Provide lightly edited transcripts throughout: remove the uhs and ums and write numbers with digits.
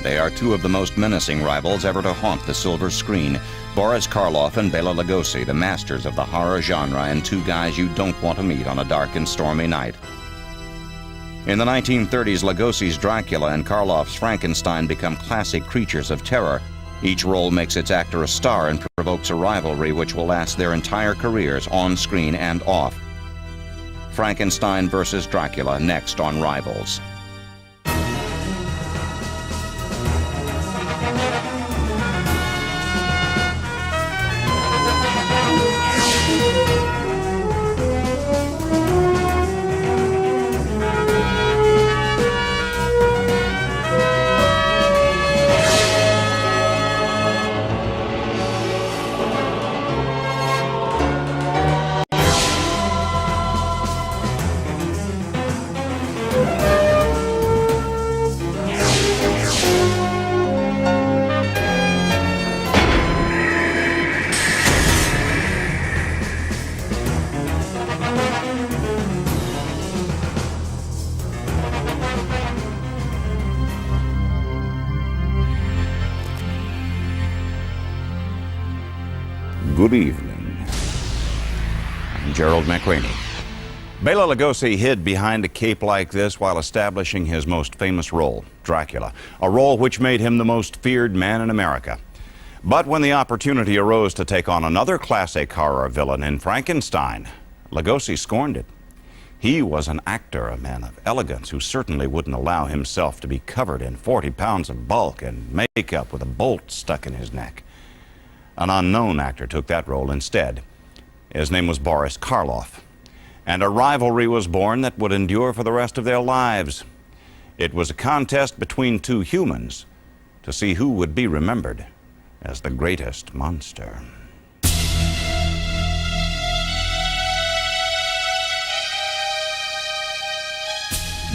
They are two of the most menacing rivals ever to haunt the silver screen. Boris Karloff and Bela Lugosi, the masters of the horror genre and two guys you don't want to meet on a dark and stormy night. In the 1930s, Lugosi's Dracula and Karloff's Frankenstein become classic creatures of terror. Each role makes its actor a star and provokes a rivalry which will last their entire careers, on screen and off. Frankenstein versus Dracula, next on Rivals. Good evening. I'm Gerald McRaney. Bela Lugosi hid behind a cape like this while establishing his most famous role, Dracula, a role which made him the most feared man in America. But when the opportunity arose to take on another classic horror villain in Frankenstein, Lugosi scorned it. He was an actor, a man of elegance, who certainly wouldn't allow himself to be covered in 40 pounds of bulk and makeup with a bolt stuck in his neck. An unknown actor took that role instead. His name was Boris Karloff, and a rivalry was born that would endure for the rest of their lives. It was a contest between two humans to see who would be remembered as the greatest monster.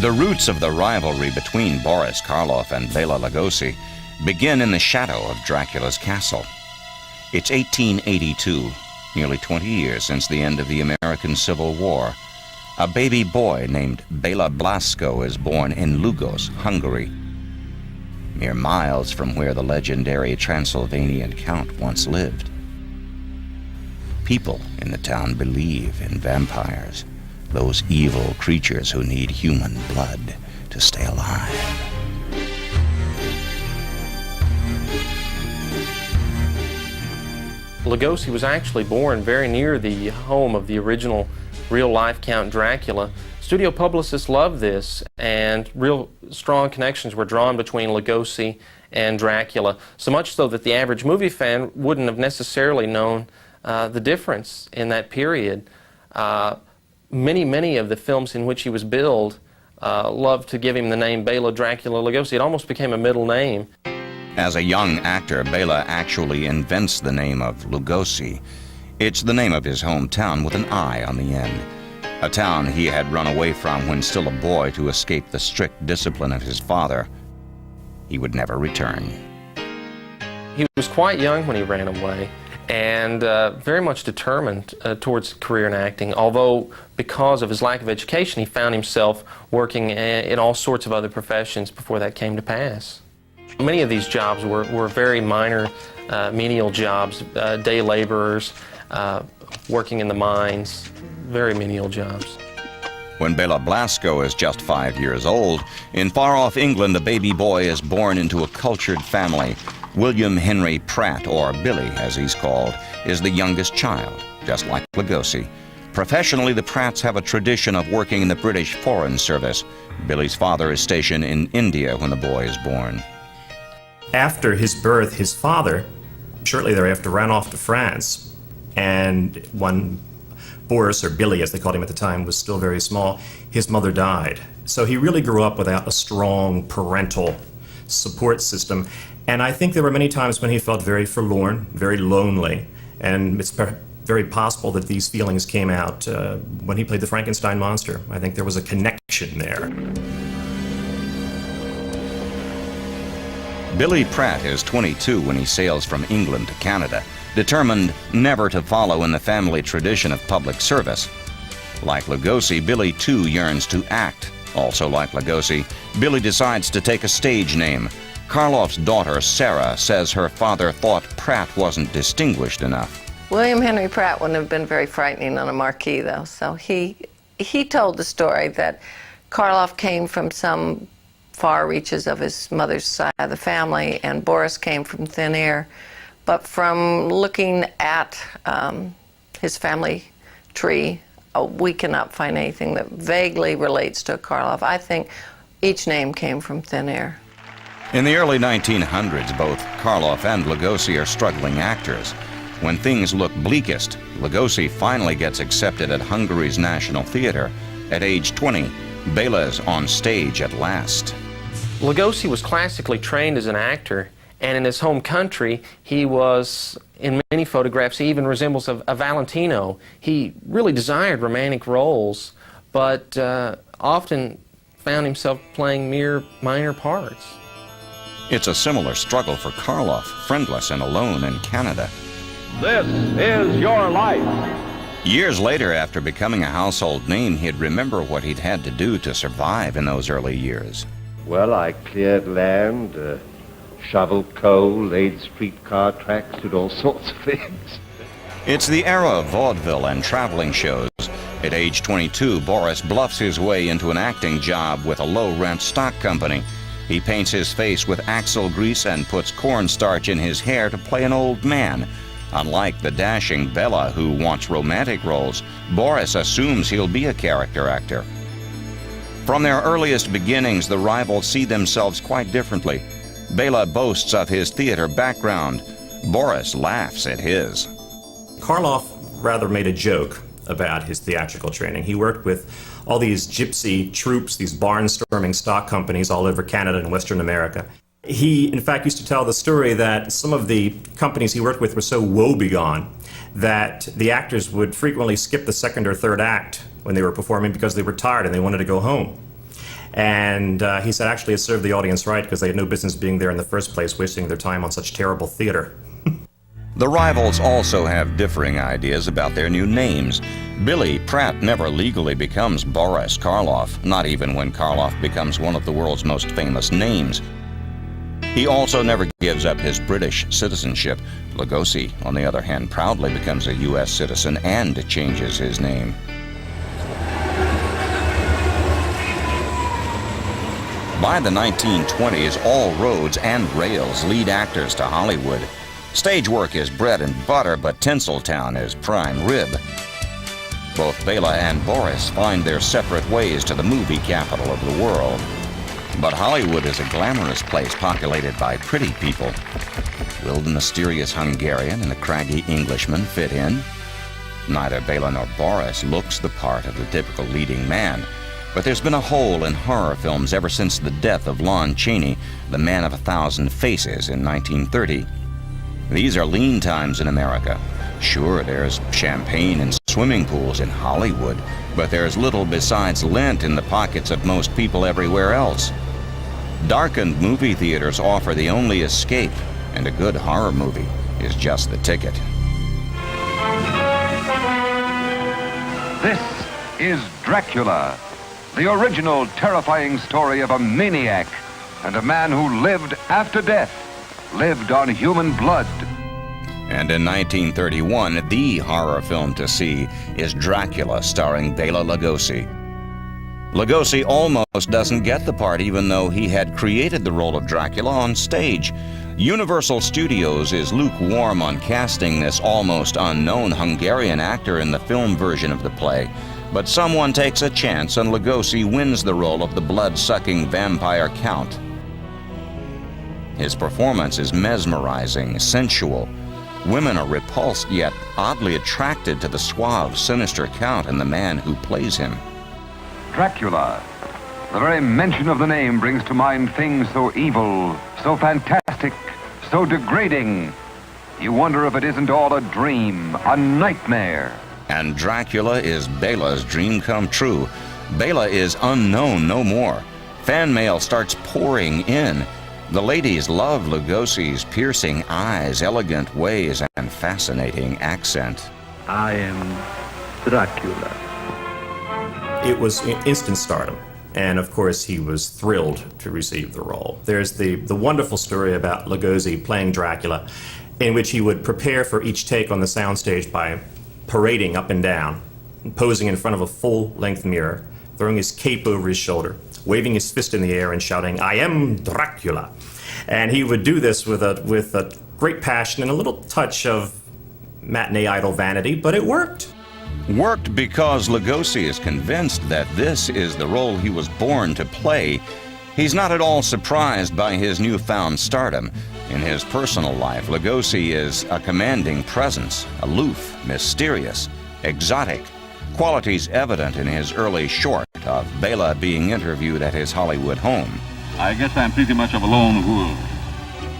The roots of the rivalry between Boris Karloff and Bela Lugosi begin in the shadow of Dracula's castle. It's 1882, nearly 20 years since the end of the American Civil War. A baby boy named Bela Blasko is born in Lugos, Hungary, mere miles from where the legendary Transylvanian Count once lived. People in the town believe in vampires, those evil creatures who need human blood to stay alive. Lugosi was actually born very near the home of the original real-life Count Dracula. Studio publicists loved this, and real strong connections were drawn between Lugosi and Dracula, so much so that the average movie fan wouldn't have necessarily known the difference in that period. Many of the films in which he was billed loved to give him the name Bela Dracula Lugosi. It almost became a middle name. As a young actor, Bela actually invents the name of Lugosi. It's the name of his hometown with an I on the end, a town he had run away from when still a boy to escape the strict discipline of his father. He would never return. He was quite young when he ran away, and very much determined towards a career in acting, although because of his lack of education, he found himself working in all sorts of other professions before that came to pass. Many of these jobs were very minor, menial jobs, day laborers, working in the mines, very menial jobs. When Bela Blasko is just 5 years old, in far-off England, a baby boy is born into a cultured family. William Henry Pratt, or Billy as he's called, is the youngest child, just like Lugosi. Professionally, the Pratts have a tradition of working in the British Foreign Service. Billy's father is stationed in India when the boy is born. After his birth, his father, shortly thereafter, ran off to France, and when Boris, or Billy as they called him at the time, was still very small, his mother died. So he really grew up without a strong parental support system, and I think there were many times when he felt very forlorn, very lonely, and it's very possible that these feelings came out when he played the Frankenstein monster. I think there was a connection there. Billy Pratt is 22 when he sails from England to Canada, determined never to follow in the family tradition of public service. Like Lugosi, Billy too yearns to act. Also like Lugosi, Billy decides to take a stage name. Karloff's daughter, Sarah, says her father thought Pratt wasn't distinguished enough. William Henry Pratt wouldn't have been very frightening on a marquee, though. So he told the story that Karloff came from some far reaches of his mother's side of the family, and Boris came from thin air. But from looking at his family tree, we cannot find anything that vaguely relates to Karloff. I think each name came from thin air. In the early 1900s, both Karloff and Lugosi are struggling actors. When things look bleakest, Lugosi finally gets accepted at Hungary's National Theatre. At age 20, Bela's on stage at last. Lugosi was classically trained as an actor, and in his home country, he was, in many photographs, he even resembles a Valentino. He really desired romantic roles, but often found himself playing mere minor parts. It's a similar struggle for Karloff, friendless and alone in Canada. This is your life. Years later, after becoming a household name, he'd remember what he'd had to do to survive in those early years. Well, I cleared land, shoveled coal, laid streetcar tracks, did all sorts of things. It's the era of vaudeville and traveling shows. At age 22, Boris bluffs his way into an acting job with a low-rent stock company. He paints his face with axle grease and puts cornstarch in his hair to play an old man. Unlike the dashing Bela, who wants romantic roles, Boris assumes he'll be a character actor. From their earliest beginnings, the rivals see themselves quite differently. Bela boasts of his theater background. Boris laughs at his. Karloff rather made a joke about his theatrical training. He worked with all these gypsy troupes, these barnstorming stock companies all over Canada and Western America. He, in fact, used to tell the story that some of the companies he worked with were so woebegone that the actors would frequently skip the second or third act when they were performing because they were tired and they wanted to go home. And he said actually it served the audience right because they had no business being there in the first place, wasting their time on such terrible theater. The rivals also have differing ideas about their new names. Billy Pratt never legally becomes Boris Karloff, not even when Karloff becomes one of the world's most famous names. He also never gives up his British citizenship. Lugosi, on the other hand, proudly becomes a U.S. citizen and changes his name. By the 1920s, all roads and rails lead actors to Hollywood. Stage work is bread and butter, but Tinseltown is prime rib. Both Bela and Boris find their separate ways to the movie capital of the world. But Hollywood is a glamorous place populated by pretty people. Will the mysterious Hungarian and the craggy Englishman fit in? Neither Bela nor Boris looks the part of the typical leading man. But there's been a hole in horror films ever since the death of Lon Chaney, the man of 1,000 faces, in 1930. These are lean times in America. Sure, there's champagne and swimming pools in Hollywood, but there's little besides lint in the pockets of most people everywhere else. Darkened movie theaters offer the only escape, and a good horror movie is just the ticket. This is Dracula, the original terrifying story of a maniac and a man who lived after death, lived on human blood. And in 1931, the horror film to see is Dracula, starring Bela Lugosi. Lugosi almost doesn't get the part, even though he had created the role of Dracula on stage. Universal Studios is lukewarm on casting this almost unknown Hungarian actor in the film version of the play. But someone takes a chance and Lugosi wins the role of the blood-sucking vampire count. His performance is mesmerizing, sensual. Women are repulsed yet oddly attracted to the suave, sinister count and the man who plays him. Dracula. The very mention of the name brings to mind things so evil, so fantastic, so degrading. You wonder if it isn't all a dream, a nightmare. And Dracula is Bela's dream come true. Bela is unknown no more. Fan mail starts pouring in. The ladies love Lugosi's piercing eyes, elegant ways, and fascinating accent. I am Dracula. It was instant stardom. And of course, he was thrilled to receive the role. There's the wonderful story about Lugosi playing Dracula, in which he would prepare for each take on the soundstage by parading up and down, posing in front of a full-length mirror, throwing his cape over his shoulder, waving his fist in the air and shouting, "I am Dracula." And he would do this with a great passion and a little touch of matinee idol vanity, but it worked. Worked because Lugosi is convinced that this is the role he was born to play. He's not at all surprised by his newfound stardom. In his personal life, Lugosi is a commanding presence, aloof, mysterious, exotic, qualities evident in his early short of Bela being interviewed at his Hollywood home. I guess I'm pretty much of a lone wolf.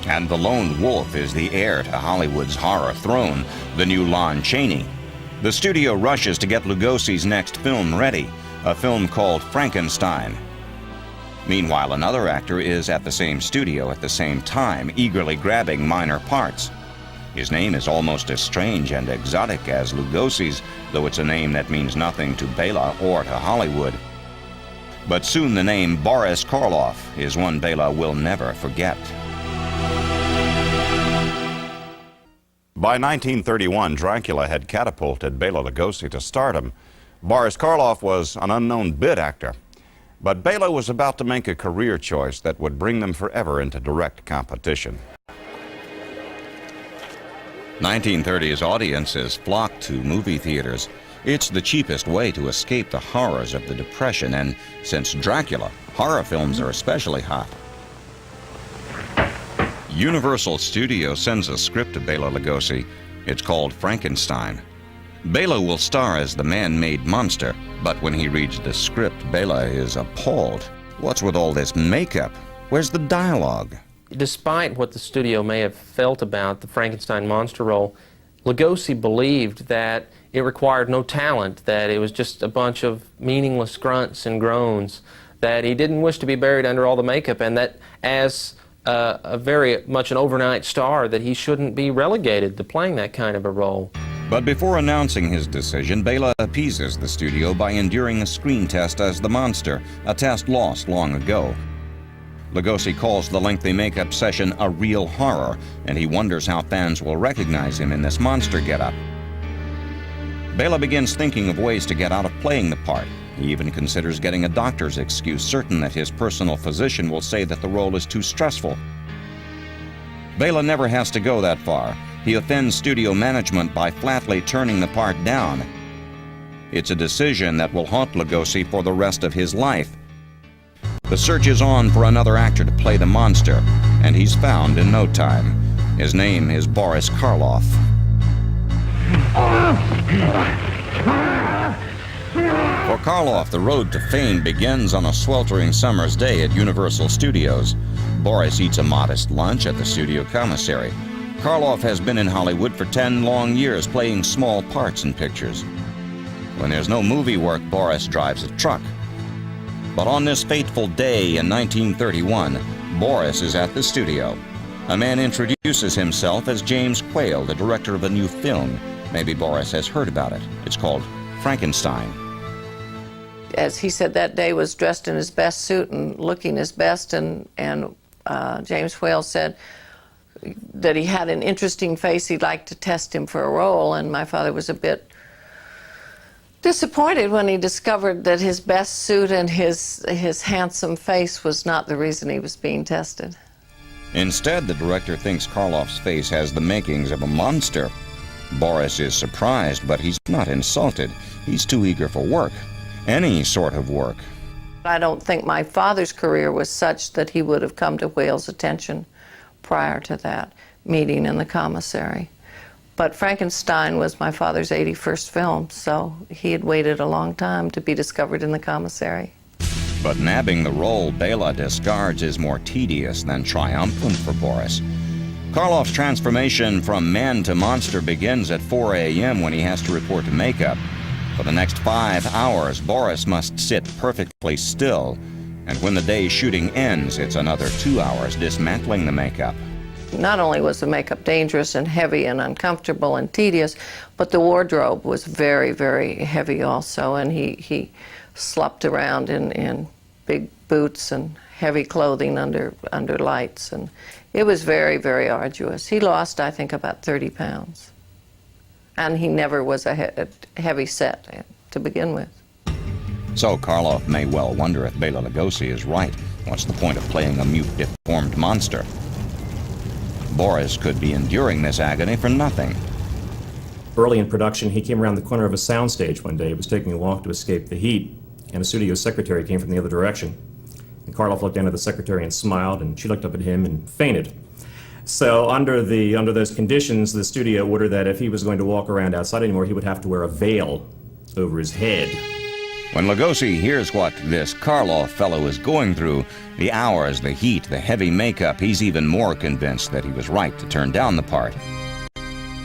And the lone wolf is the heir to Hollywood's horror throne, the new Lon Chaney. The studio rushes to get Lugosi's next film ready, a film called Frankenstein. Meanwhile, another actor is at the same studio at the same time, eagerly grabbing minor parts. His name is almost as strange and exotic as Lugosi's, though it's a name that means nothing to Bela or to Hollywood. But soon the name Boris Karloff is one Bela will never forget. By 1931, Dracula had catapulted Bela Lugosi to stardom. Boris Karloff was an unknown bit actor. But Bela was about to make a career choice that would bring them forever into direct competition. 1930's audiences flocked to movie theaters. It's the cheapest way to escape the horrors of the Depression, and since Dracula, horror films are especially hot. Universal Studios sends a script to Bela Lugosi. It's called Frankenstein. Bela will star as the man-made monster, but when he reads the script, Bela is appalled. What's with all this makeup? Where's the dialogue? Despite what the studio may have felt about the Frankenstein monster role, Lugosi believed that it required no talent, that it was just a bunch of meaningless grunts and groans, that he didn't wish to be buried under all the makeup, and that as a very much an overnight star, that he shouldn't be relegated to playing that kind of a role. But before announcing his decision, Bela appeases the studio by enduring a screen test as the monster, a test lost long ago. Lugosi calls the lengthy makeup session a real horror, and he wonders how fans will recognize him in this monster getup. Bela begins thinking of ways to get out of playing the part. He even considers getting a doctor's excuse, certain that his personal physician will say that the role is too stressful. Bela never has to go that far. He offends studio management by flatly turning the part down. It's a decision that will haunt Lugosi for the rest of his life. The search is on for another actor to play the monster, and he's found in no time. His name is Boris Karloff. For Karloff, the road to fame begins on a sweltering summer's day at Universal Studios. Boris eats a modest lunch at the studio commissary. Karloff has been in Hollywood for 10 long years, playing small parts in pictures. When there's no movie work, Boris drives a truck. But on this fateful day in 1931, Boris is at the studio. A man introduces himself as James Quayle, the director of a new film. Maybe Boris has heard about it. It's called Frankenstein. As he said, that day was dressed in his best suit and looking his best, and James Quayle said that he had an interesting face. He'd like to test him for a role, and my father was a bit disappointed when he discovered that his best suit and his handsome face was not the reason he was being tested. Instead, the director thinks Karloff's face has the makings of a monster. Boris is surprised, but he's not insulted. He's too eager for work. Any sort of work. I don't think my father's career was such that he would have come to Quayle's attention prior to that meeting in the commissary. But Frankenstein was my father's 81st film, so he had waited a long time to be discovered in the commissary. But nabbing the role Bela discards is more tedious than triumphant for Boris. Karloff's transformation from man to monster begins at 4 a.m. when he has to report to makeup. For the next 5 hours, Boris must sit perfectly still. And when the day's shooting ends, it's another 2 hours dismantling the makeup. Not only was the makeup dangerous and heavy and uncomfortable and tedious, but the wardrobe was very, very heavy also, and he slopped around in big boots and heavy clothing under lights, and it was very, very arduous. He lost, I think, about 30 pounds, and he never was a heavy set to begin with. So Karloff may well wonder if Bela Lugosi is right. What's the point of playing a mute, deformed monster? Boris could be enduring this agony for nothing. Early in production, he came around the corner of a soundstage one day. He was taking a walk to escape the heat, and a studio secretary came from the other direction. And Karloff looked down at the secretary and smiled, and she looked up at him and fainted. So under those conditions, the studio ordered that if he was going to walk around outside anymore, he would have to wear a veil over his head. When Lugosi hears what this Karloff fellow is going through, the hours, the heat, the heavy makeup, he's even more convinced that he was right to turn down the part.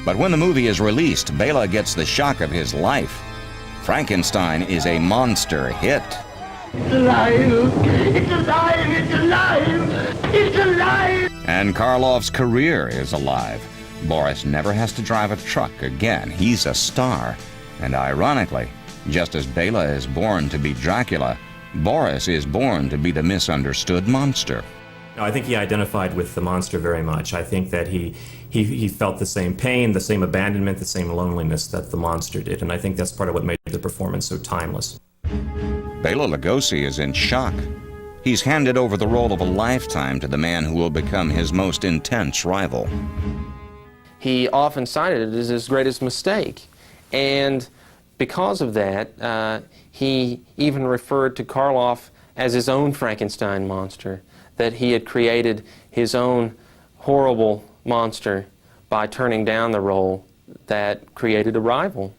But when the movie is released, Bela gets the shock of his life. Frankenstein is a monster hit. It's alive! It's alive! It's alive! It's alive! And Karloff's career is alive. Boris never has to drive a truck again. He's a star. And ironically, just as Bela is born to be Dracula, Boris is born to be the misunderstood monster. No, I think he identified with the monster very much. I think that he felt the same pain, the same abandonment, the same loneliness that the monster did, and I think that's part of what made the performance so timeless. Bela Lugosi is in shock. He's handed over the role of a lifetime to the man who will become his most intense rival. He often cited it as his greatest mistake, and because of that, he even referred to Karloff as his own Frankenstein monster, that he had created his own horrible monster by turning down the role that created a rival.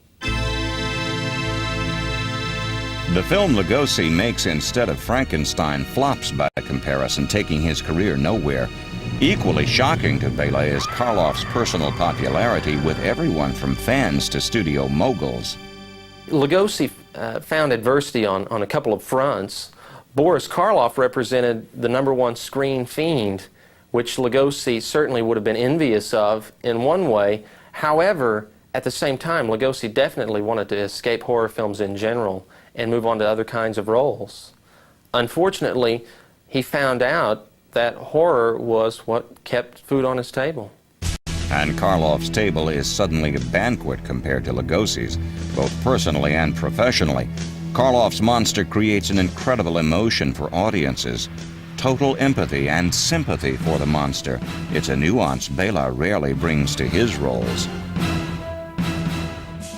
The film Lugosi makes instead of Frankenstein flops by comparison, taking his career nowhere. Equally shocking to Bela is Karloff's personal popularity with everyone from fans to studio moguls. Lugosi found adversity on a couple of fronts. Boris Karloff represented the #1 screen fiend, which Lugosi certainly would have been envious of in one way. However, at the same time, Lugosi definitely wanted to escape horror films in general and move on to other kinds of roles. Unfortunately, he found out that horror was what kept food on his table. And Karloff's table is suddenly a banquet compared to Lugosi's, both personally and professionally. Karloff's monster creates an incredible emotion for audiences, total empathy and sympathy for the monster. It's a nuance Bela rarely brings to his roles.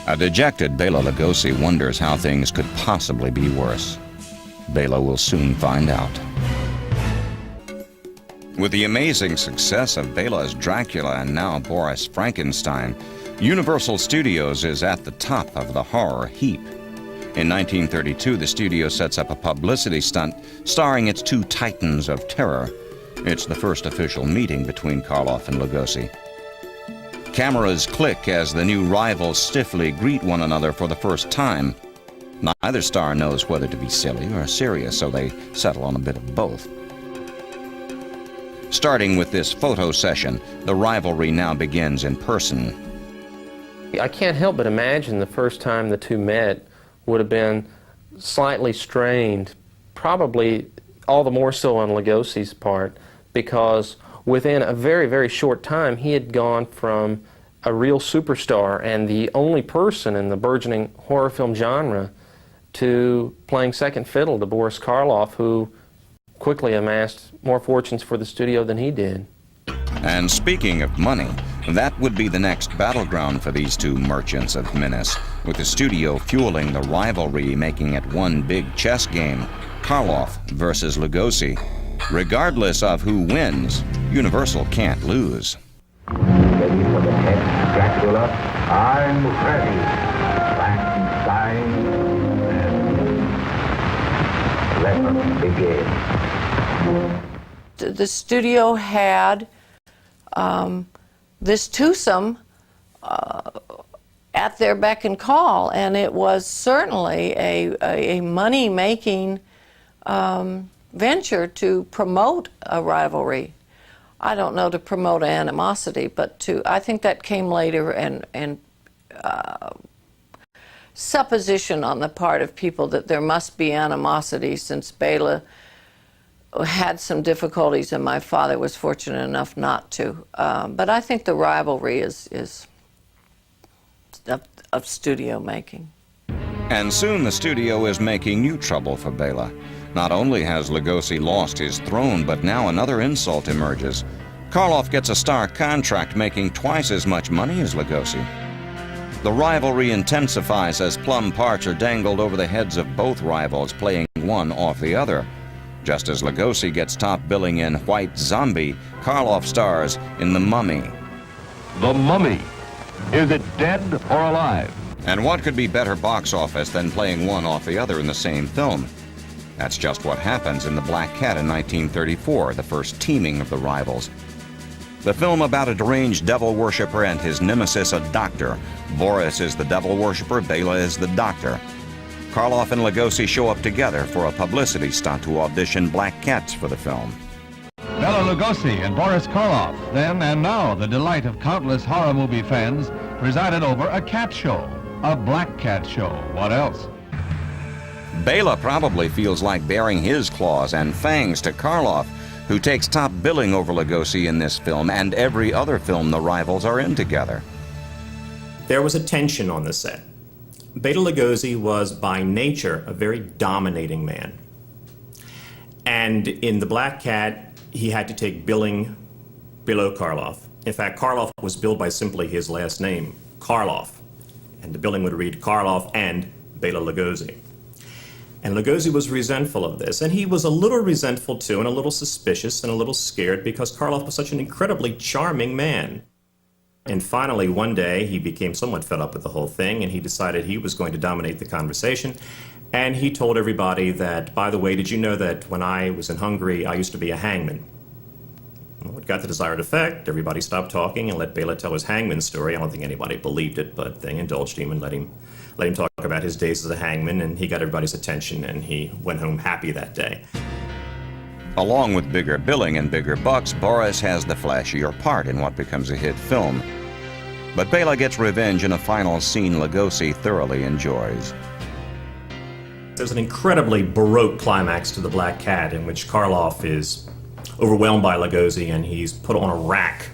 A dejected Bela Lugosi wonders how things could possibly be worse. Bela will soon find out. With the amazing success of Bela's Dracula and now Boris Frankenstein, Universal Studios is at the top of the horror heap. In 1932, the studio sets up a publicity stunt starring its two titans of terror. It's the first official meeting between Karloff and Lugosi. Cameras click as the new rivals stiffly greet one another for the first time. Neither star knows whether to be silly or serious, so they settle on a bit of both. Starting with this photo session, the rivalry now begins in person. I can't help but imagine the first time the two met would have been slightly strained, probably all the more so on Lugosi's part, because within a very, very short time he had gone from a real superstar and the only person in the burgeoning horror film genre to playing second fiddle to Boris Karloff, who quickly amassed more fortunes for the studio than he did. And speaking of money, that would be the next battleground for these two merchants of menace, with the studio fueling the rivalry, making it one big chess game, Karloff versus Lugosi. Regardless of who wins, Universal can't lose. Ready for the next Dracula? I'm ready. Frankenstein. Let us begin. The studio had this twosome at their beck and call, and it was certainly a money-making venture to promote a rivalry. I don't know to promote animosity, but I think that came later, and supposition on the part of people that there must be animosity, since Bela had some difficulties and my father was fortunate enough not to. But I think the rivalry is of studio making. And soon the studio is making new trouble for Bela. Not only has Lugosi lost his throne, but now another insult emerges. Karloff gets a star contract making twice as much money as Lugosi. The rivalry intensifies as plum parts are dangled over the heads of both rivals, playing one off the other. Just as Lugosi gets top billing in White Zombie, Karloff stars in The Mummy. The Mummy. Is it dead or alive? And what could be better box office than playing one off the other in the same film? That's just what happens in The Black Cat in 1934, the first teaming of the rivals. The film about a deranged devil worshipper and his nemesis, a doctor. Boris is the devil worshipper, Bela is the doctor. Karloff and Lugosi show up together for a publicity stunt to audition black cats for the film. Bela Lugosi and Boris Karloff, then and now the delight of countless horror movie fans, presided over a cat show, a black cat show. What else? Bela probably feels like baring his claws and fangs to Karloff, who takes top billing over Lugosi in this film and every other film the rivals are in together. There was a tension on the set. Bela Lugosi was by nature a very dominating man. And in The Black Cat, he had to take billing below Karloff. In fact, Karloff was billed by simply his last name, Karloff. And the billing would read Karloff and Bela Lugosi. And Lugosi was resentful of this, and he was a little resentful too, and a little suspicious and a little scared because Karloff was such an incredibly charming man. And finally, one day, he became somewhat fed up with the whole thing, and he decided he was going to dominate the conversation. And he told everybody that, by the way, did you know that when I was in Hungary, I used to be a hangman? Well, it got the desired effect. Everybody stopped talking and let Bela tell his hangman story. I don't think anybody believed it, but they indulged him and let him talk about his days as a hangman, and he got everybody's attention, and he went home happy that day. Along with bigger billing and bigger bucks, Boris has the flashier part in what becomes a hit film. But Bela gets revenge in a final scene Lugosi thoroughly enjoys. There's an incredibly Baroque climax to The Black Cat in which Karloff is overwhelmed by Lugosi and he's put on a rack.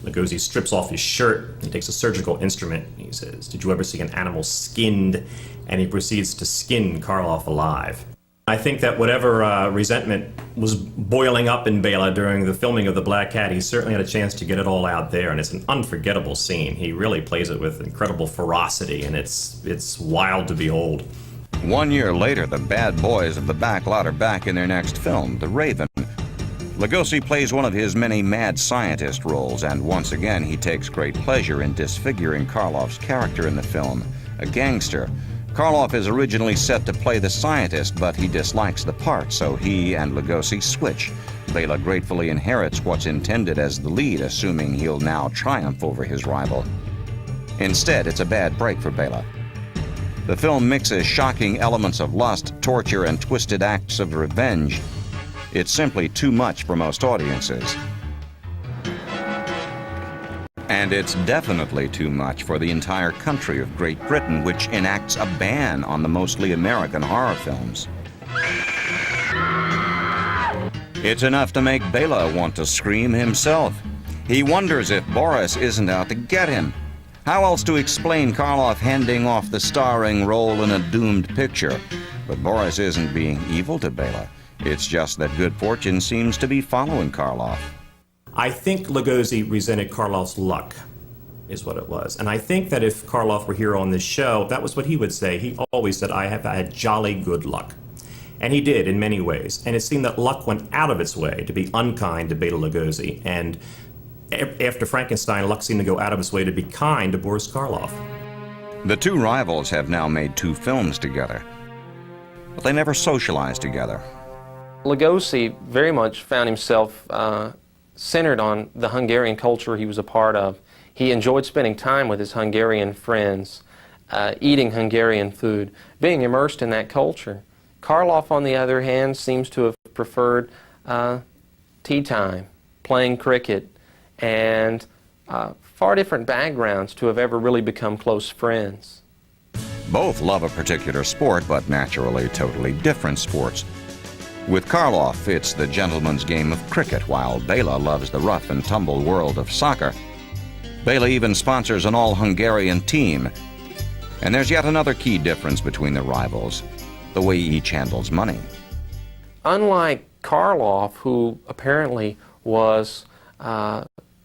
Lugosi strips off his shirt, he takes a surgical instrument, and he says, "Did you ever see an animal skinned?" And he proceeds to skin Karloff alive. I think that whatever resentment was boiling up in Bela during the filming of The Black Cat, he certainly had a chance to get it all out there, and it's an unforgettable scene. He really plays it with incredible ferocity, and it's wild to behold. 1 year later, the bad boys of the backlot are back in their next film, The Raven. Lugosi plays one of his many mad scientist roles, and once again he takes great pleasure in disfiguring Karloff's character in the film, a gangster. Karloff is originally set to play the scientist, but he dislikes the part, so he and Lugosi switch. Bela gratefully inherits what's intended as the lead, assuming he'll now triumph over his rival. Instead, it's a bad break for Bela. The film mixes shocking elements of lust, torture, and twisted acts of revenge. It's simply too much for most audiences. And it's definitely too much for the entire country of Great Britain, which enacts a ban on the mostly American horror films. It's enough to make Bela want to scream himself. He wonders if Boris isn't out to get him. How else to explain Karloff handing off the starring role in a doomed picture? But Boris isn't being evil to Bela. It's just that good fortune seems to be following Karloff. I think Lugosi resented Karloff's luck, is what it was. And I think that if Karloff were here on this show, that was what he would say. He always said, I had jolly good luck. And he did in many ways. And it seemed that luck went out of its way to be unkind to Bela Lugosi. And after Frankenstein, luck seemed to go out of its way to be kind to Boris Karloff. The two rivals have now made 2 films together, but they never socialized together. Lugosi very much found himself centered on the Hungarian culture he was a part of. He enjoyed spending time with his Hungarian friends, eating Hungarian food, being immersed in that culture. Karloff, on the other hand, seems to have preferred tea time, playing cricket, and far different backgrounds to have ever really become close friends. Both love a particular sport, but naturally totally different sports. With Karloff, it's the gentleman's game of cricket, while Bela loves the rough and tumble world of soccer. Bela even sponsors an all-Hungarian team. And there's yet another key difference between the rivals, the way each handles money. Unlike Karloff, who apparently was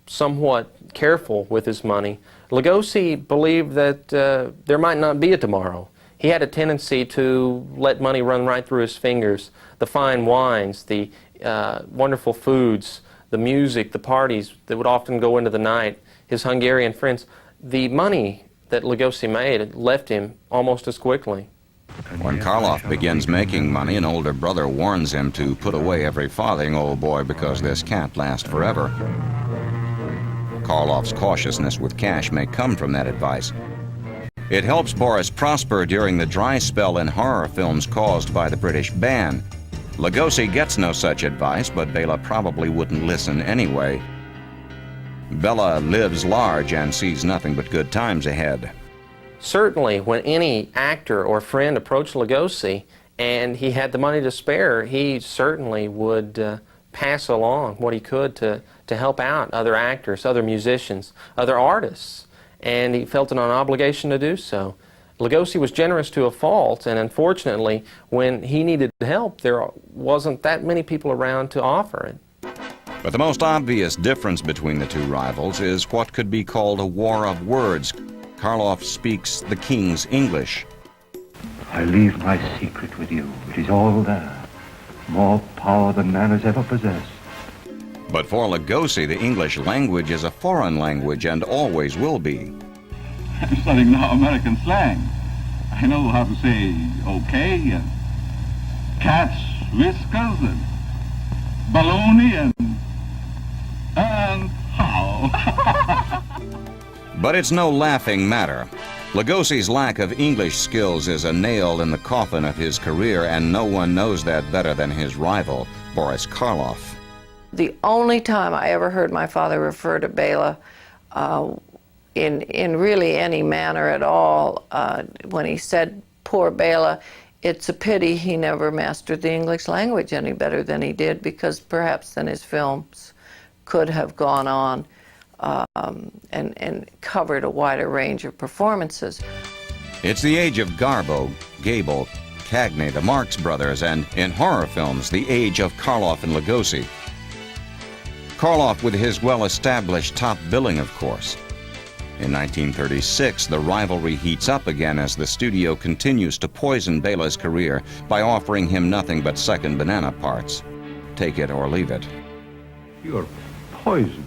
somewhat careful with his money, Lugosi believed that there might not be a tomorrow. He had a tendency to let money run right through his fingers. The fine wines, the wonderful foods, the music, the parties that would often go into the night, his Hungarian friends, the money that Lugosi made left him almost as quickly. When Karloff begins making money, an older brother warns him to put away every farthing, old boy, because this can't last forever. Karloff's cautiousness with cash may come from that advice. It helps Boris prosper during the dry spell in horror films caused by the British ban. Lugosi gets no such advice, but Bela probably wouldn't listen anyway. Bela lives large and sees nothing but good times ahead. Certainly, when any actor or friend approached Lugosi and he had the money to spare, he certainly would pass along what he could to help out other actors, other musicians, other artists, and he felt an obligation to do so. Lugosi was generous to a fault, and unfortunately, when he needed help, there wasn't that many people around to offer it. But the most obvious difference between the two rivals is what could be called a war of words. Karloff speaks the king's English. I leave my secret with you. It is all there. More power than man has ever possessed. But for Lugosi, the English language is a foreign language and always will be. I'm studying now American slang. I know how to say okay and cat's whiskers and baloney and how. But it's no laughing matter. Lugosi's lack of English skills is a nail in the coffin of his career, and no one knows that better than his rival, Boris Karloff. The only time I ever heard my father refer to Bela in really any manner at all, when he said, "Poor Bela, it's a pity he never mastered the English language any better than he did, because perhaps then his films could have gone on and covered a wider range of performances." It's the age of Garbo, Gable, Cagney, the Marx Brothers, and in horror films, the age of Karloff and Lugosi. Karloff with his well-established top billing, of course. In 1936, the rivalry heats up again as the studio continues to poison Bela's career by offering him nothing but second banana parts. Take it or leave it. You're poisoned.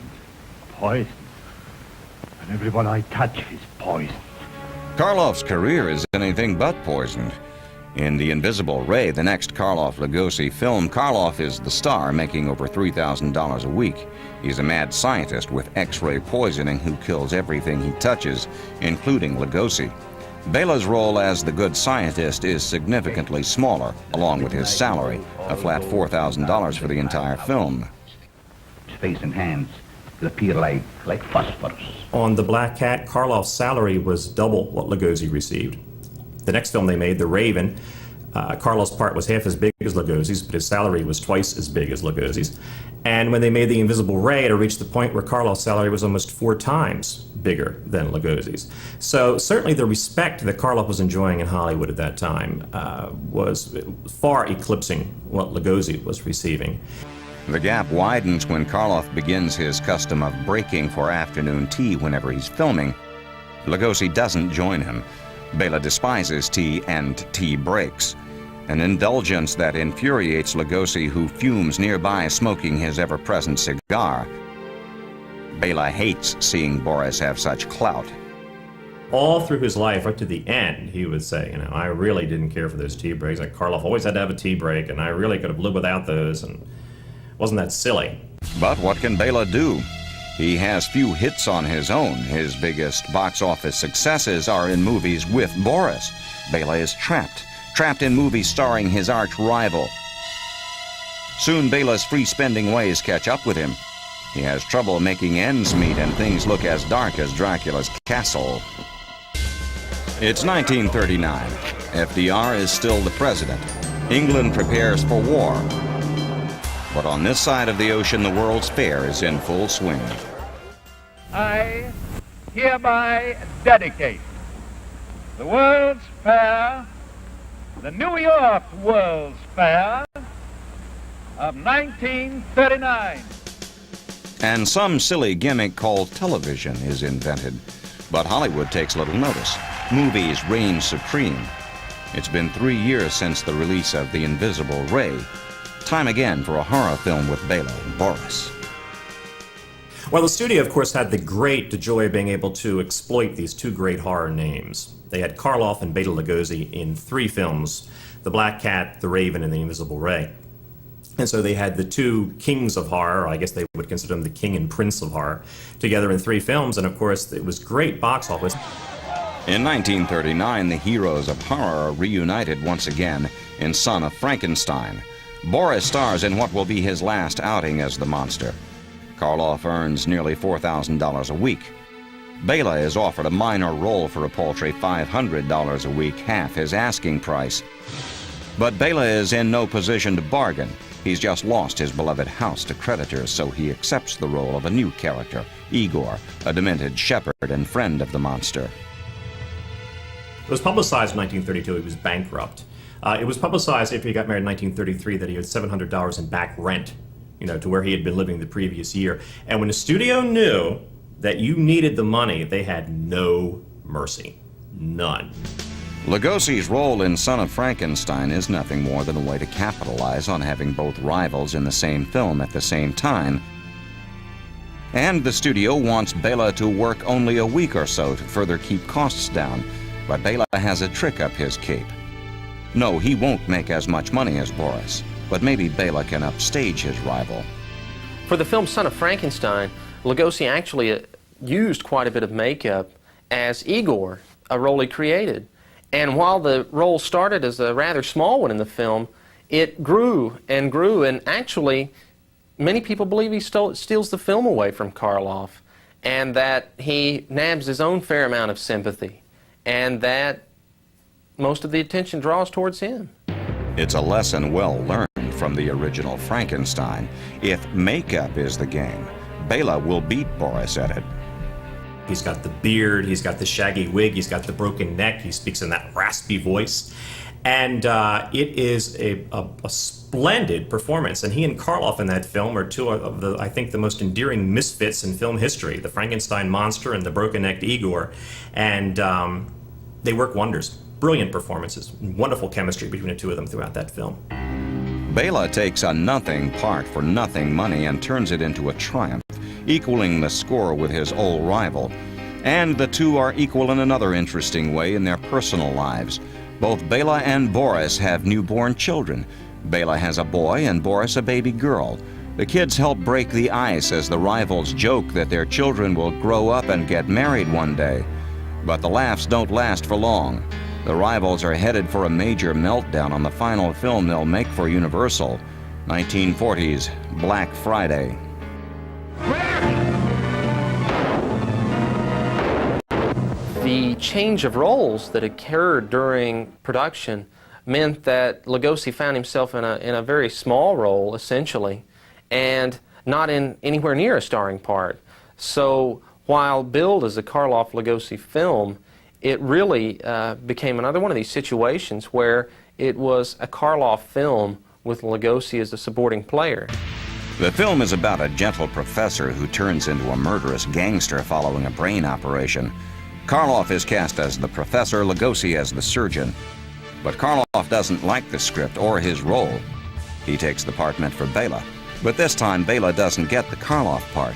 Poison. And everyone I touch is poisoned. Karloff's career is anything but poisoned. In The Invisible Ray, the next Karloff-Lugosi film, Karloff is the star, making over $3,000 a week. He's a mad scientist with X-ray poisoning who kills everything he touches, including Lugosi. Bela's role as the good scientist is significantly smaller, along with his salary, a flat $4,000 for the entire film. His face and hands will appear like phosphorus. On The Black Cat, Karloff's salary was double what Lugosi received. The next film they made, The Raven, Karloff's part was half as big as Lugosi's, but his salary was twice as big as Lugosi's. And when they made The Invisible Ray, it reached the point where Karloff's salary was almost 4 times bigger than Lugosi's. So certainly the respect that Karloff was enjoying in Hollywood at that time was far eclipsing what Lugosi was receiving. The gap widens when Karloff begins his custom of breaking for afternoon tea whenever he's filming. Lugosi doesn't join him. Bela despises tea and tea breaks, an indulgence that infuriates Lugosi, who fumes nearby smoking his ever-present cigar. Bela hates seeing Boris have such clout. All through his life, right to the end, he would say, you know, I really didn't care for those tea breaks. Like, Karloff always had to have a tea break, and I really could have lived without those, and wasn't that silly? But what can Bela do? He has few hits on his own. His biggest box office successes are in movies with Boris. Bela is trapped in movies starring his arch rival. Soon Bela's free-spending ways catch up with him. He has trouble making ends meet, and things look as dark as Dracula's castle. It's 1939. FDR is still the president. England prepares for war. But on this side of the ocean, the World's Fair is in full swing. I hereby dedicate the World's Fair, the New York World's Fair of 1939. And some silly gimmick called television is invented. But Hollywood takes little notice. Movies reign supreme. It's been 3 years since the release of The Invisible Ray. Time again for a horror film with Bela and Boris. Well, the studio, of course, had the great joy of being able to exploit these two great horror names. They had Karloff and Bela Lugosi in 3 films, The Black Cat, The Raven, and The Invisible Ray. And so they had the two kings of horror, or I guess they would consider them the king and prince of horror, together in 3 films, and of course it was great box office. In 1939, the heroes of horror are reunited once again in Son of Frankenstein. Boris stars in what will be his last outing as the monster. Karloff earns nearly $4,000 a week. Bela is offered a minor role for a paltry $500 a week, half his asking price. But Bela is in no position to bargain. He's just lost his beloved house to creditors, so he accepts the role of a new character, Igor, a demented shepherd and friend of the monster. It was publicized in 1932 he was bankrupt. It was publicized after he got married in 1933 that he had $700 in back rent, to where he had been living the previous year. And when the studio knew that you needed the money, they had no mercy. None. Lugosi's role in Son of Frankenstein is nothing more than a way to capitalize on having both rivals in the same film at the same time. And the studio wants Bela to work only a week or so to further keep costs down. But Bela has a trick up his cape. No, he won't make as much money as Boris, but maybe Bela can upstage his rival. For the film Son of Frankenstein, Lugosi actually used quite a bit of makeup as Igor, a role he created. And while the role started as a rather small one in the film, it grew and grew, and actually many people believe he steals the film away from Karloff, and that he nabs his own fair amount of sympathy, and that most of the attention draws towards him. It's a lesson well learned from the original Frankenstein. If makeup is the game, Bela will beat Boris at it. He's got the beard, he's got the shaggy wig, he's got the broken neck, he speaks in that raspy voice. And it is a splendid performance. And he and Karloff in that film are two of the, I think, the most endearing misfits in film history, the Frankenstein monster and the broken-necked Igor. And they work wonders. Brilliant performances, wonderful chemistry between the two of them throughout that film. Bela takes a nothing part for nothing money and turns it into a triumph, equaling the score with his old rival. And the two are equal in another interesting way in their personal lives. Both Bela and Boris have newborn children. Bela has a boy and Boris a baby girl. The kids help break the ice as the rivals joke that their children will grow up and get married one day. But the laughs don't last for long. The rivals are headed for a major meltdown on the final film they'll make for Universal, 1940's Black Friday. The change of roles that occurred during production meant that Lugosi found himself in a very small role, essentially, and not in anywhere near a starring part. So while billed as a Karloff-Lugosi film, it really became another one of these situations where it was a Karloff film with Lugosi as the supporting player. The film is about a gentle professor who turns into a murderous gangster following a brain operation. Karloff is cast as the professor, Lugosi as the surgeon. But Karloff doesn't like the script or his role. He takes the part meant for Bela. But this time, Bela doesn't get the Karloff part.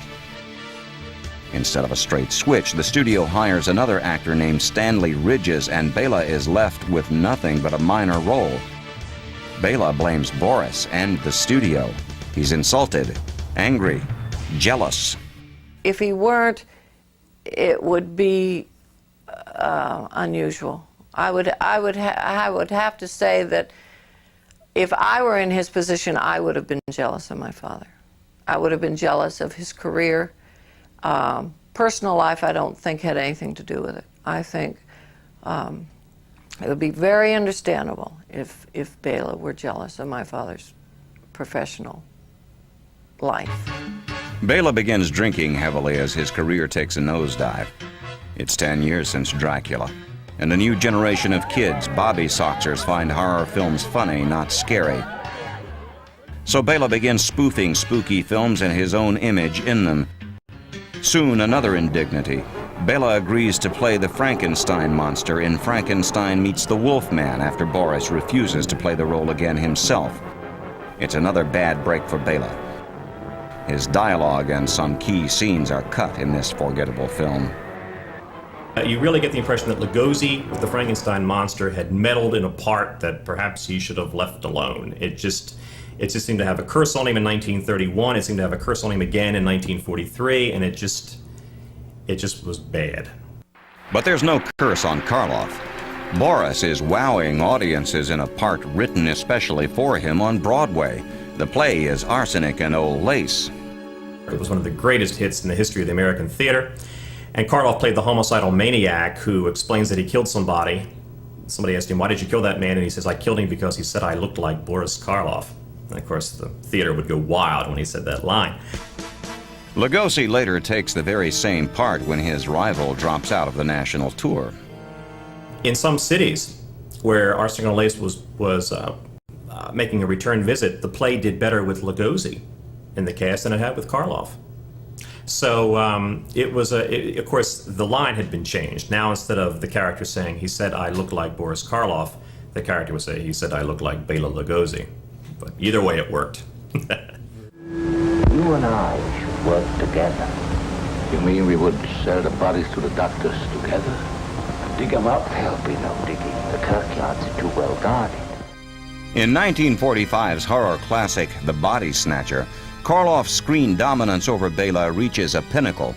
Instead of a straight switch, the studio hires another actor named Stanley Ridges, and Bela is left with nothing but a minor role. Bela blames Boris and the studio. He's insulted, angry, jealous. If he weren't, it would be unusual. I would have to say that if I were in his position, I would have been jealous of my father. I would have been jealous of his career. Personal life, I don't think had anything to do with it. I think It would be very understandable if Bela were jealous of my father's professional life. Bela begins drinking heavily as his career takes a nosedive. It's 10 years since Dracula, and a new generation of kids, Bobby Soxers, find horror films funny, not scary. So Bela begins spoofing spooky films and his own image in them. Soon, another indignity. Bela agrees to play the Frankenstein monster in Frankenstein Meets the Wolfman after Boris refuses to play the role again himself. It's another bad break for Bela. His dialogue and some key scenes are cut in this forgettable film. You really get the impression that Lugosi, the Frankenstein monster, had meddled in a part that perhaps he should have left alone. It just seemed to have a curse on him in 1931. It seemed to have a curse on him again in 1943, and it just was bad. But there's no curse on Karloff. Boris is wowing audiences in a part written especially for him on Broadway. The play is Arsenic and Old Lace. It was one of the greatest hits in the history of the American theater. And Karloff played the homicidal maniac who explains that he killed somebody. Somebody asked him, "Why did you kill that man?" And he says, "I killed him because he said I looked like Boris Karloff." And of course, the theater would go wild when he said that line. Lugosi later takes the very same part when his rival drops out of the national tour. In some cities where Arsenic and Lace was making a return visit, the play did better with Lugosi in the cast than it had with Karloff. So of course, the line had been changed. Now, instead of the character saying, "He said I look like Boris Karloff," the character would say, "He said I look like Bela Lugosi." But either way, it worked. You and I should work together. You mean we would sell the bodies to the doctors together? Dig them up? There'll be no digging. The kirkyards are too well guarded. In 1945's horror classic, The Body Snatcher, Karloff's screen dominance over Bela reaches a pinnacle.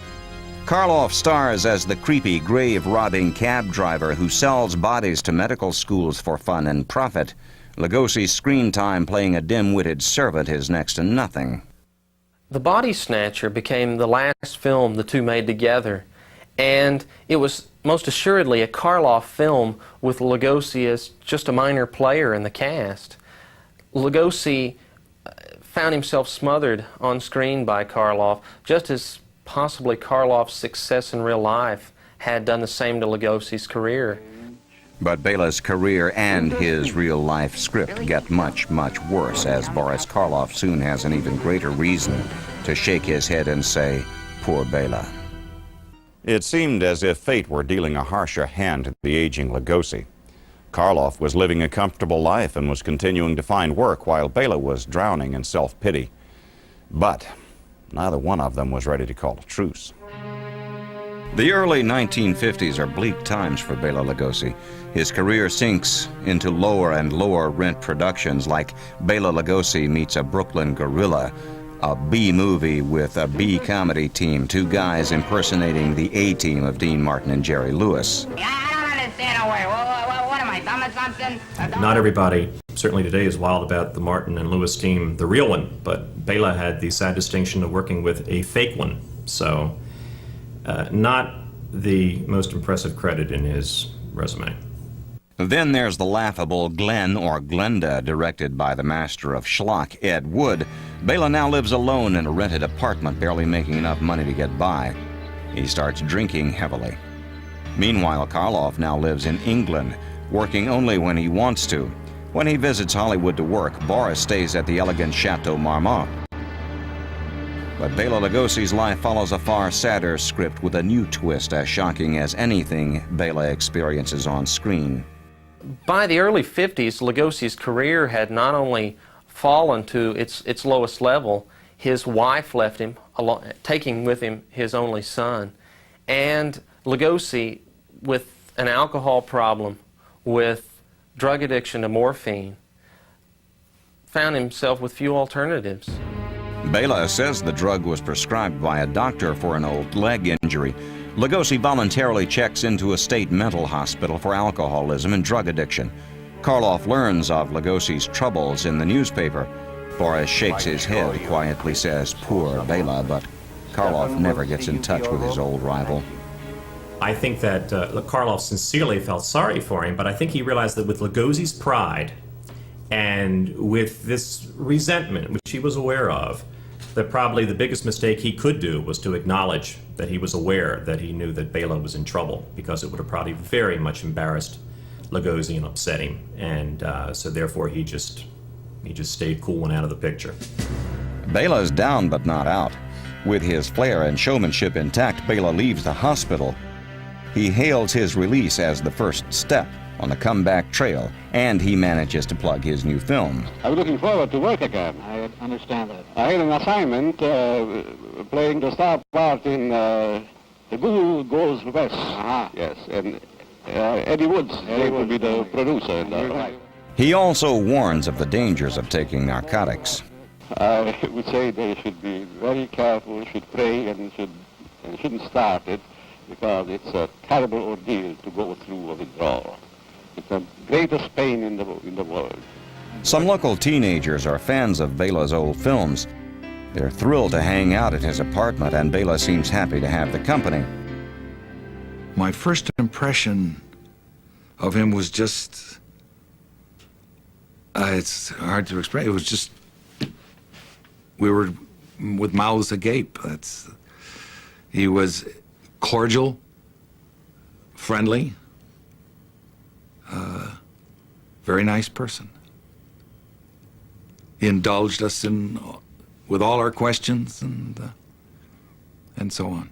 Karloff stars as the creepy, grave-robbing cab driver who sells bodies to medical schools for fun and profit. Lugosi's screen time playing a dim-witted servant is next to nothing. The Body Snatcher became the last film the two made together, and it was most assuredly a Karloff film with Lugosi as just a minor player in the cast. Lugosi found himself smothered on screen by Karloff, just as possibly Karloff's success in real life had done the same to Lugosi's career. But Bela's career and his real-life script get much, much worse, as Boris Karloff soon has an even greater reason to shake his head and say, "Poor Bela." It seemed as if fate were dealing a harsher hand to the aging Lugosi. Karloff was living a comfortable life and was continuing to find work while Bela was drowning in self-pity. But neither one of them was ready to call a truce. The early 1950s are bleak times for Bela Lugosi. His career sinks into lower and lower rent productions like Bela Lugosi Meets a Brooklyn Gorilla, a B-movie with a B-comedy team, two guys impersonating the A-team of Dean Martin and Jerry Lewis. I don't understand a word. What am I, dumb or something? Not everybody, certainly today, is wild about the Martin and Lewis team, the real one, but Bela had the sad distinction of working with a fake one. So, not the most impressive credit in his resume. Then there's the laughable Glenn or Glenda, directed by the master of schlock, Ed Wood. Bela now lives alone in a rented apartment, barely making enough money to get by. He starts drinking heavily. Meanwhile, Karloff now lives in England, working only when he wants to. When he visits Hollywood to work, Boris stays at the elegant Chateau Marmont. But Bela Lugosi's life follows a far sadder script with a new twist as shocking as anything Bela experiences on screen. By the early 50s, Lugosi's career had not only fallen to its lowest level, his wife left him, taking with him his only son. And Lugosi, with an alcohol problem, with drug addiction to morphine, found himself with few alternatives. Bela says the drug was prescribed by a doctor for an old leg injury. Lugosi voluntarily checks into a state mental hospital for alcoholism and drug addiction. Karloff learns of Lugosi's troubles in the newspaper. Boris shakes his head, quietly says, "Poor Bela," but Karloff never gets in touch with his old rival. I think that Karloff sincerely felt sorry for him, but I think he realized that with Lugosi's pride and with this resentment, which he was aware of, that probably the biggest mistake he could do was to acknowledge that he was aware that he knew that Bela was in trouble, because it would have probably very much embarrassed Lugosi and upset him. And so therefore he just stayed cool and out of the picture. Bela's down but not out. With his flair and showmanship intact, Bela leaves the hospital. He hails his release as the first step on the comeback trail, and he manages to plug his new film. I was looking forward to work again. I understand that. I had an assignment playing the star part in The Ghoul Goes West. Yes, and Eddie Woods will be the producer. He also warns of the dangers of taking narcotics. I would say they should be very careful, should pray, and shouldn't start it, because it's a terrible ordeal to go through a withdrawal. It's the greatest pain in the world. Some local teenagers are fans of Bela's old films. They're thrilled to hang out at his apartment, and Bela seems happy to have the company. My first impression of him was just, it's hard to explain. It was just, we were with mouths agape. He was cordial, friendly, very nice person. He indulged us with all our questions and so on.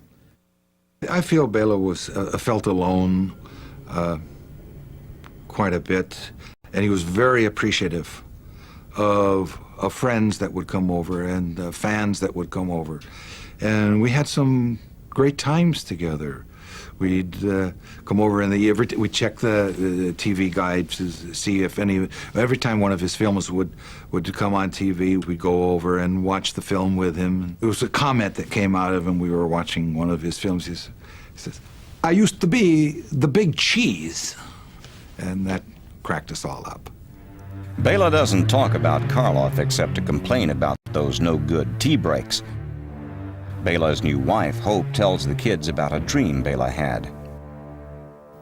I feel Bela was felt alone quite a bit, and he was very appreciative of friends that would come over and fans that would come over, and we had some great times together. We'd come over and we'd check the TV guide to see if every time one of his films would come on TV, we'd go over and watch the film with him. It was a comment that came out of him. We were watching one of his films. He says, "I used to be the big cheese," and that cracked us all up. Bela doesn't talk about Karloff except to complain about those no-good tea breaks. Bela's new wife, Hope, tells the kids about a dream Bela had.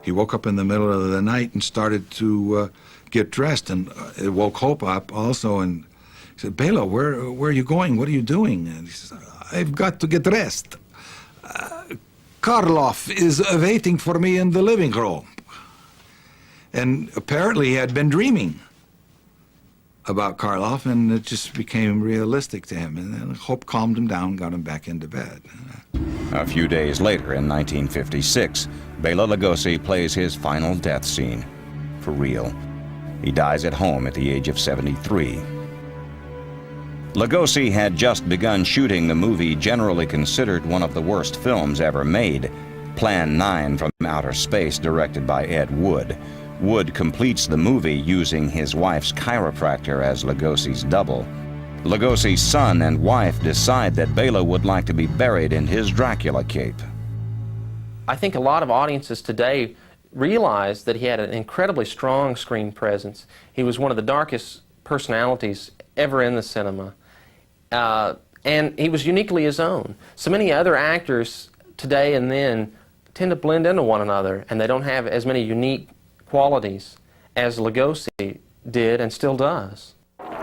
He woke up in the middle of the night and started to get dressed, and it woke Hope up also, and he said, "Bela, where are you going? What are you doing?" And he says, "I've got to get dressed. Karloff is waiting for me in the living room." And apparently he had been dreaming about Karloff, and it just became realistic to him. And then Hope calmed him down, got him back into bed. A few days later, in 1956, Bela Lugosi plays his final death scene. For real. He dies at home at the age of 73. Lugosi had just begun shooting the movie generally considered one of the worst films ever made, Plan 9 from Outer Space, directed by Ed Wood. Wood completes the movie using his wife's chiropractor as Lugosi's double. Lugosi's son and wife decide that Bela would like to be buried in his Dracula cape. I think a lot of audiences today realize that he had an incredibly strong screen presence. He was one of the darkest personalities ever in the cinema. And he was uniquely his own. So many other actors today and then tend to blend into one another, and they don't have as many unique qualities as Lugosi did and still does.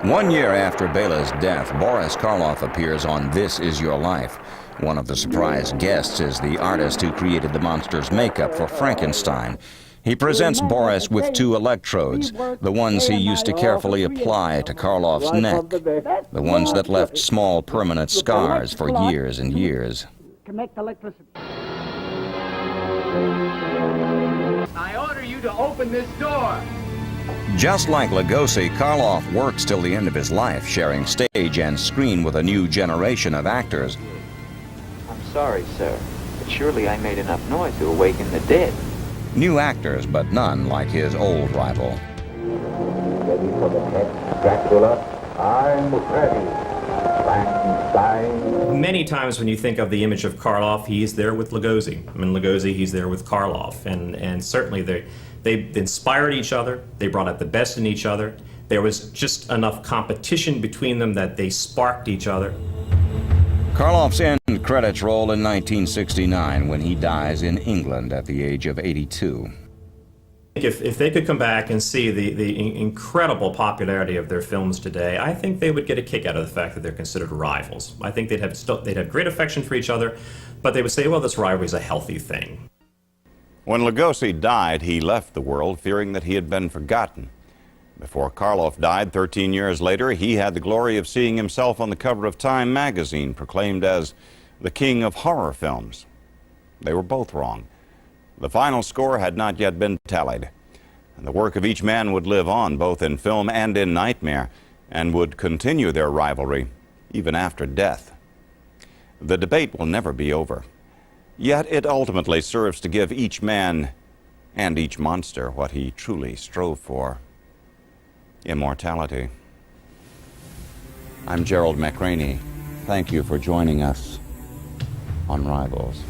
1 year after Bela's death, Boris Karloff appears on This Is Your Life. One of the surprise guests is the artist who created the monster's makeup for Frankenstein. He presents Boris with 2 electrodes, the ones he used to carefully apply to Karloff's neck, the ones that left small permanent scars for years and years. Connect electricity. I order you to open this door. Just like Lugosi, Karloff works till the end of his life, sharing stage and screen with a new generation of actors. I'm sorry, sir, but surely I made enough noise to awaken the dead. New actors, but none like his old rival. Ready for the next Dracula? I'm ready. Frankenstein. Many times when you think of the image of Karloff, he's there with Lugosi. I mean, Lugosi, he's there with Karloff. And certainly they inspired each other. They brought out the best in each other. There was just enough competition between them that they sparked each other. Karloff's end And credits roll in 1969 when he dies in England at the age of 82. If they could come back and see the incredible popularity of their films today, I think they would get a kick out of the fact that they're considered rivals. I think they'd have great affection for each other, but they would say, well, this rivalry is a healthy thing. When Lugosi died, he left the world fearing that he had been forgotten. Before Karloff died 13 years later, he had the glory of seeing himself on the cover of Time magazine, proclaimed as the king of horror films. They were both wrong. The final score had not yet been tallied, and the work of each man would live on, both in film and in nightmare, and would continue their rivalry even after death. The debate will never be over, yet it ultimately serves to give each man and each monster what he truly strove for: immortality. I'm Gerald McRaney. Thank you for joining us on Rivals.